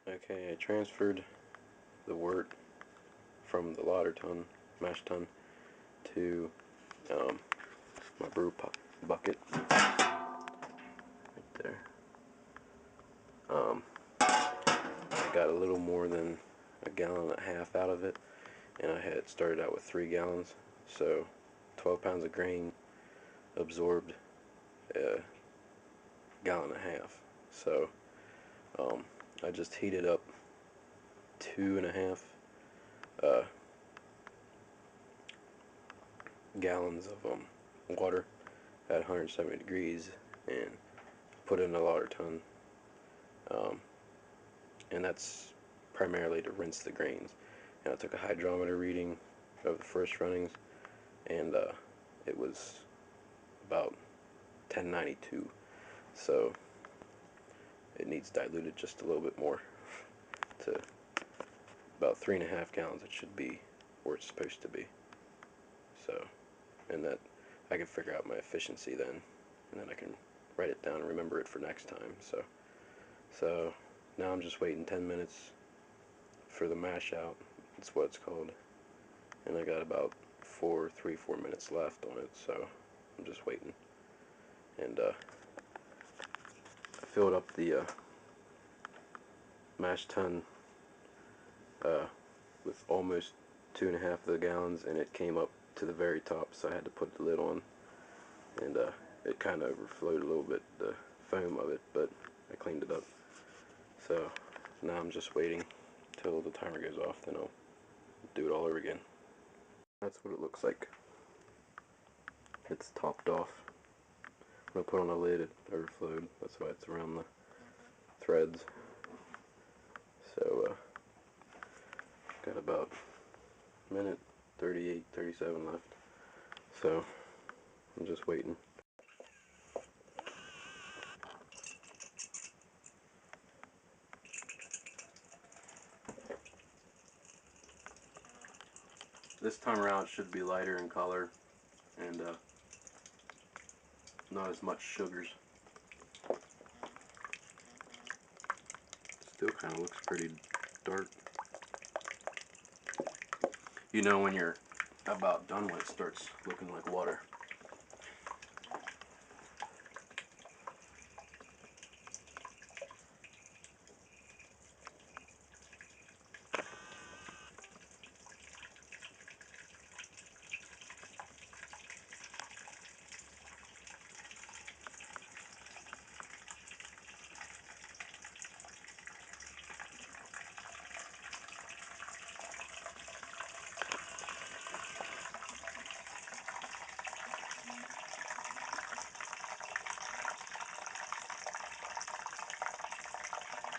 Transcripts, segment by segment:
Okay, I transferred the wort from the lauter tun, mash tun, to um, my bucket right there. I got a little more than a gallon and a half out of it, and I had started out with 3 gallons, so 12 pounds of grain absorbed a gallon and a half. So um, I just heated up 2.5 uh, gallons of water at 170 degrees and put it in a lauter tun, um, and that's primarily to rinse the grains. And I took a hydrometer reading of the first runnings, and it was about 1092. So it needs diluted just a little bit more to about 3.5 gallons. It should be where it's supposed to be. So, and that I can figure out my efficiency then, and then I can write it down and remember it for next time. So now I'm just waiting 10 minutes for the mash out. That's what it's called. And I got about 4 minutes left on it, so I'm just waiting. And I filled up the mash tun uh, with almost 2.5 of the gallons, and it came up to the very top, so I had to put the lid on, and it kind of overflowed a little bit, the foam of it, but I cleaned it up. So now I'm just waiting till the timer goes off, then I'll do it all over again. That's what it looks like. It's topped off. When I put on the lid, it overflowed. That's why it's around the threads. So got about a minute 38, 37 left. So I'm just waiting. This time around it should be lighter in color and not as much sugars. Still kind of looks pretty dark. You know when you're about done when it starts looking like water.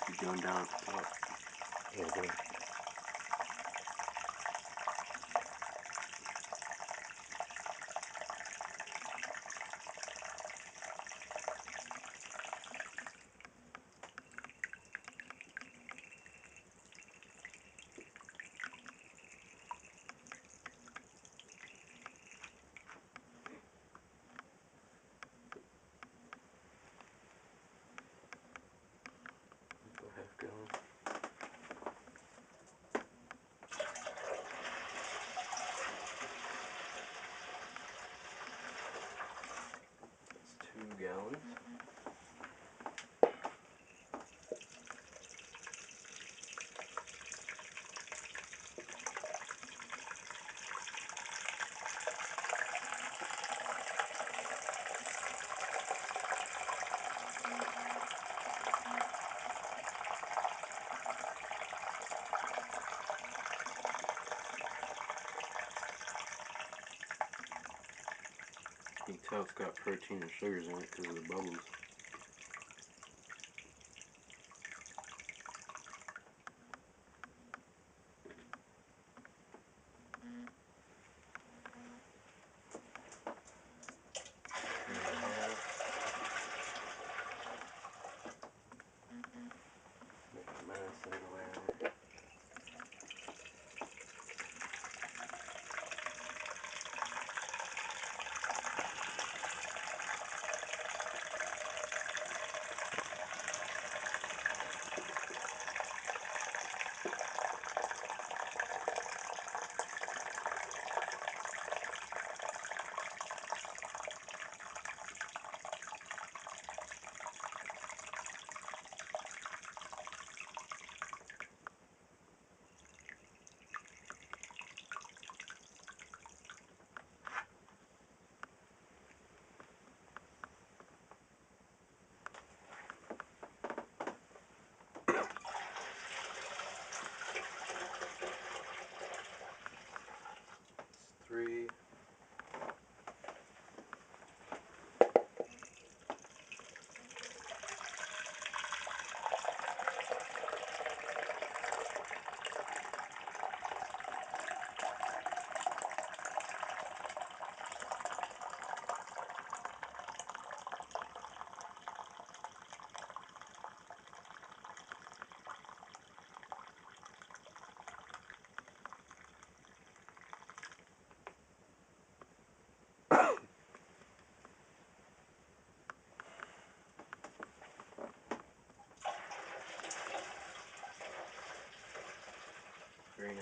Keep going down at the top. Okay. Half gallon. That's 2 gallons. You can tell it's got protein and sugars in it because of the bubbles. Make a mess everywhere. 3.5.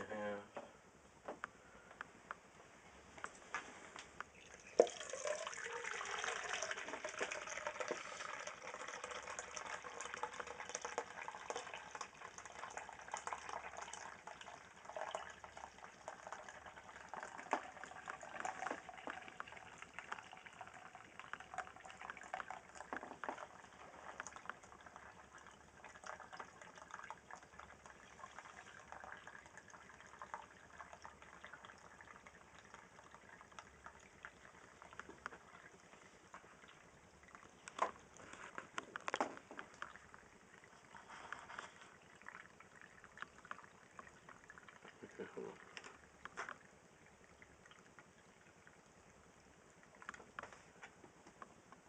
Okay, hold on.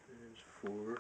There's 4.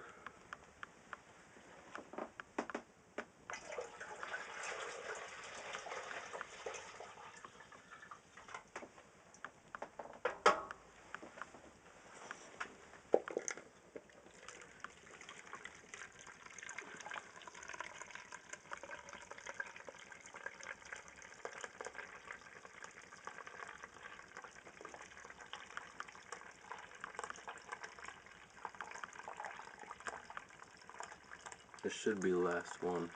This should be the last one,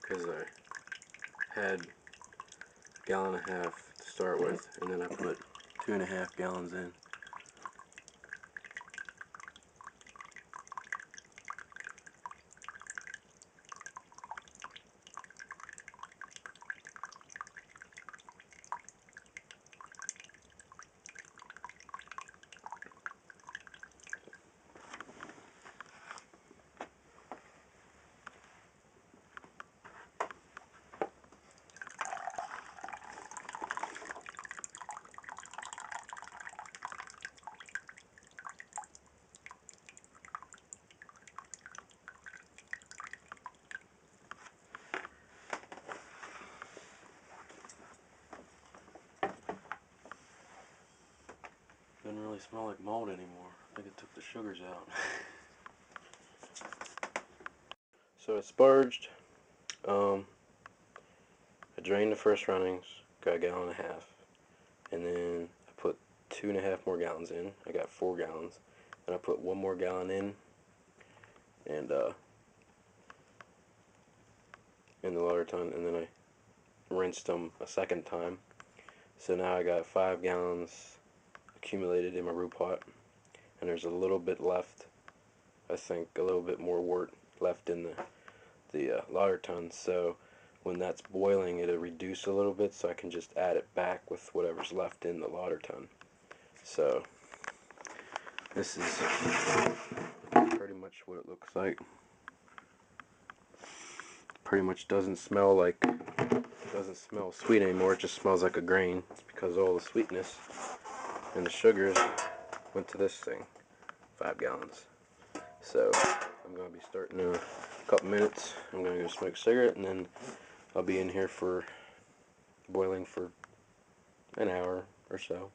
because I had a gallon and a half to start with, and then I put 2.5 gallons in. Doesn't really smell like mold anymore. I think it took the sugars out. So I sparged. I drained the first runnings, got a gallon and a half, and then I put 2.5 more gallons in. I got 4 gallons, and I put 1 more gallon and in the water ton, and then I rinsed them a second time. So now I got 5 gallons accumulated in my brew pot, and there's a little bit left. I think a little bit more wort left in the lauter tun. So when that's boiling, it'll reduce a little bit, so I can just add it back with whatever's left in the lauter tun. So this is pretty much what it looks like. Pretty much doesn't smell sweet anymore. It just smells like a grain. It's because all the sweetness and the sugars went to this thing. 5 gallons. So I'm gonna be starting in a couple minutes. I'm gonna go smoke a cigarette, and then I'll be in here for boiling for an hour or so.